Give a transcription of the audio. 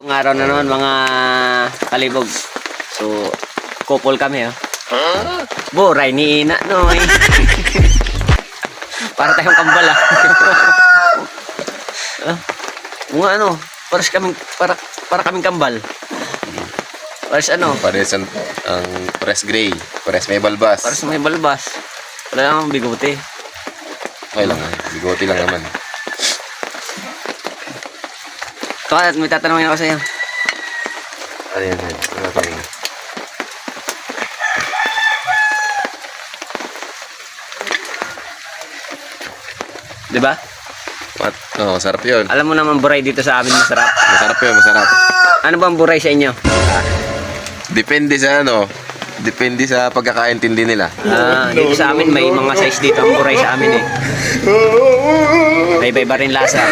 Ang araw na noon, mga kalibog. So, couple kami, oh. Buray ni Ina, no, eh. Para tayong kambal, ah. Mga ano, para kaming kambal. Pares ano? Pares ang pares gray. Pares may balbas. Pares may balbas. Wala namang bigote. Okay lang, bigote lang naman. Kaya may tatanungin ako sa'yo. Ano yan? Ano pa rin? Diba? What? Oo, masarap yun. Alam mo naman buray dito sa amin masarap. Masarap yun, masarap. Ano bang buray sa inyo? Depende sa ano. Depende sa pagkakaintindi nila. Dito sa amin may mga size dito ang buray sa amin eh. May iba rin lasa.